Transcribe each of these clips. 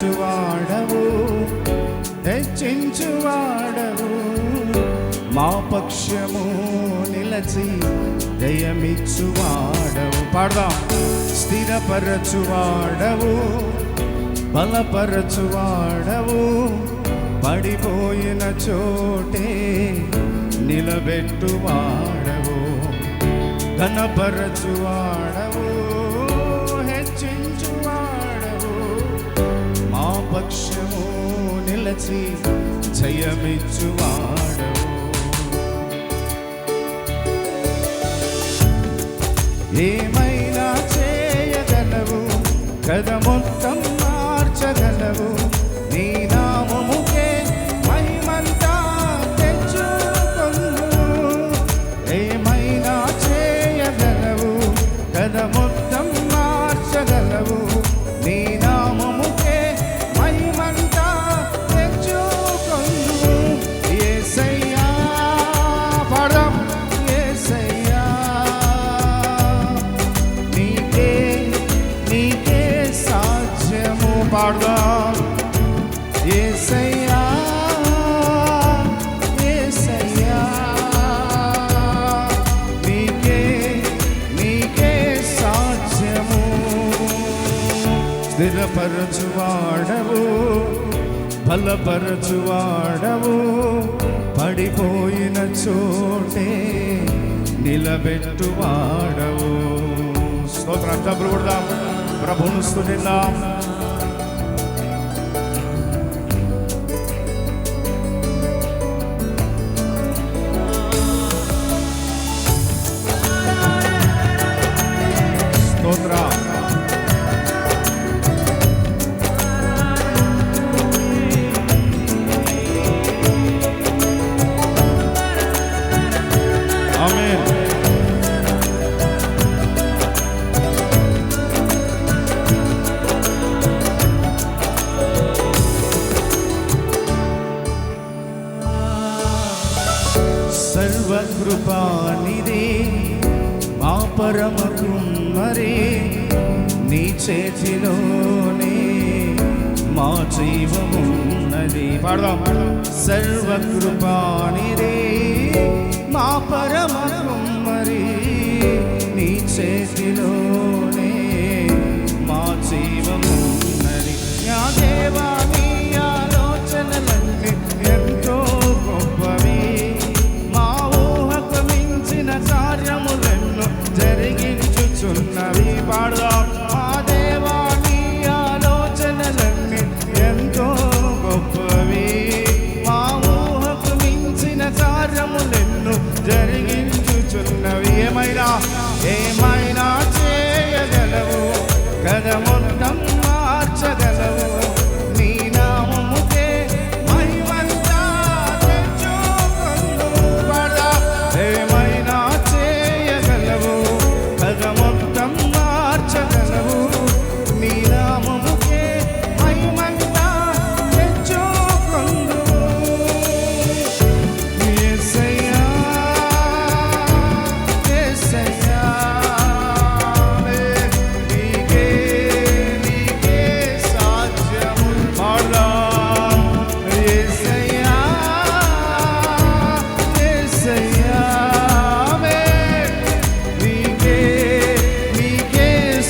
వాడవు హెచ్చించువాడవు మా పక్షము నిలచి జయమిచ్చువాడవు. పాడదాం. స్థిరపరచువాడవు బలపరచువాడవు పడిపోయిన చోటే నిలబెట్టువాడవు. ఘనపరచువాడవు హెచ్చించువాడవు మా పక్షము నిలచి జయమిచ్చువాడవు. ఏమైనా చేయగలవు కథ మొత్తం మార్చగలవు. నీ నామముకే మహిమంతా తెచ్చుకొను. ఏమైనా చేయగలవు కథ మొత్తం మార్చగలవు. నీ నామముకే మహిమంతా తెచ్చుకొను. యేసయ్యా పాడదాం. యేసయ్యా నీకే సాధ్యము. పాడదాం. యేసయ్యా యేసయ్యా నీకే సాధ్యము. స్థిరపరచువాడవు బలపరచువాడవు పడిపోయిన చోటే నిలబెట్టువాడవు. స్తోత్రం. డబ్బులు కొడదాం. ప్రభువును స్తుతిద్దాం. స్తోత్రం. ఆమేన్. సర్వకృపానిధి మా పరమ కుమ్మరి నీ చేతిలోనే మా జీవమున్నది. పాడదాం. సర్వకృపానిధి మా పరమ కుమ్మరి నీ చేతిలోనే మా జీవమున్నది. నా దేవా నీ ఆలోచనలన్నీ ఎంతో గొప్పవి. కార్యములెన్నో జరిగించుచున్నవి. పాడదాం. మా దేవా నీ ఆలోచనలన్నీ ఎంతో గొప్పవి. మా ఊహకు మించిన కార్యములెన్నో జరిగించుచున్నవి. ఏమైనా చేయగలవు కథ మొత్తం మార్చగలవు. నీ నామముకే మహిమంతా తెచ్చుకొను. పాడదాం. ఏమైనా చేయగలవు కథ మొత్తం మార్చగలవు. నీ నామముకే మహిమంతా తెచ్చుకొను. యేసయ్యా యేసయ్యా నీకే సాధ్యము. పాడదాం. యేసయ్యా యేసయ్యా నీకే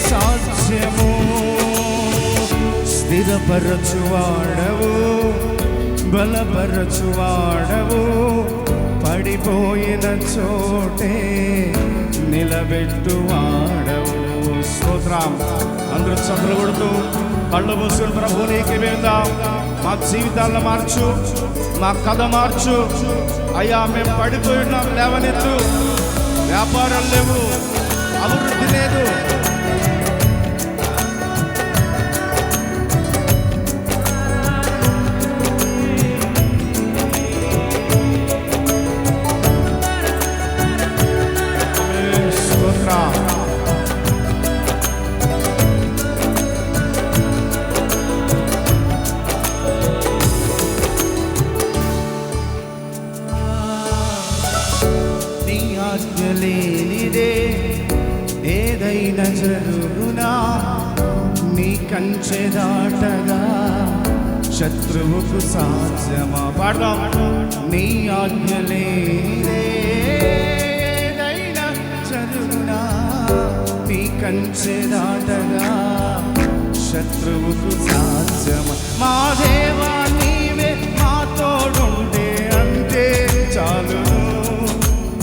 సాధ్యము. స్థిరపరచువాడవు బలపరచువాడవు పడిపోయిన చోటే నిలబెట్టువాడవు. స్తోత్రం. అందరూ చప్పట్లు కొడుతూ కళ్ళు మూసుకుని ప్రభు నీకే వేద్దాం. మా జీవితాలను మార్చు, మా కథ మార్చు. అయ్యా మేము పడిపోయి ఉన్నాం, లేవనెత్తు. వ్యాపారాలు లేవు, అభివృద్ధి లేదు. నీ ఆజ్ఞ లేనిదే ఏదైనా జరుగునా నీ కంచె దాటగా శత్రువుకు సాధ్యమా? పాడదాం. నీ ఆజ్ఞలేదైనా చదువునా, నీ కంచె దాటగా శత్రువుకు సాధ్యమా? మా దేవా నీవే మా తోడుంటే అంతే చాలు.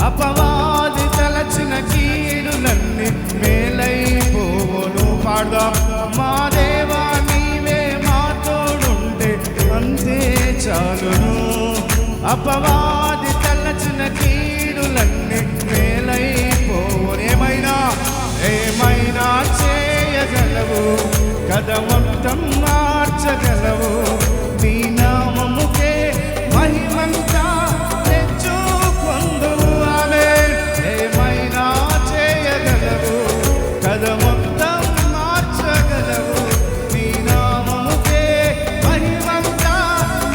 అపవాది తలచిన కీడులన్నీ మేలైపోవును. పాడదాం. మా దేవా నీవే మా తోడుంటే అంతే చాలును. అపవాది తలచిన కీడులన్నీ మేలైపోవును. ఏమైనా చేయగలవు, కథ మొత్తం మార్చగలవు. నీ నామముకే మహిమంతా తెచ్చుకొందువు. ఆమేన్. ఏమైనా చేయగలవు, కథ మొత్తం మార్చగలవు. నీ నామముకే మహిమంతా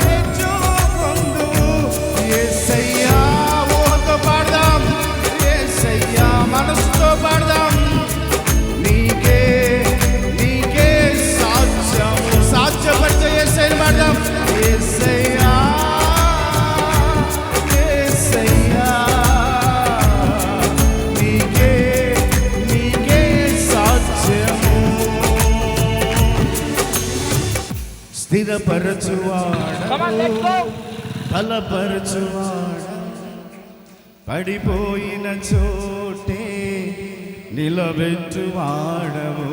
తెచ్చుకొందువు. యేసయ్యా ఊహతో పాడదాం, యేసయ్యా మనసుతో పాడదాం. నీకే సాధ్యపడితే యేసయ్యని పాడదాం. యేసయ్యా యేసయ్యా నీకే సాధ్యము. స్థిరపరచువాడు, బలపరచువాడు, పడిపోయిన చోటే నిలబెట్టువాడవు.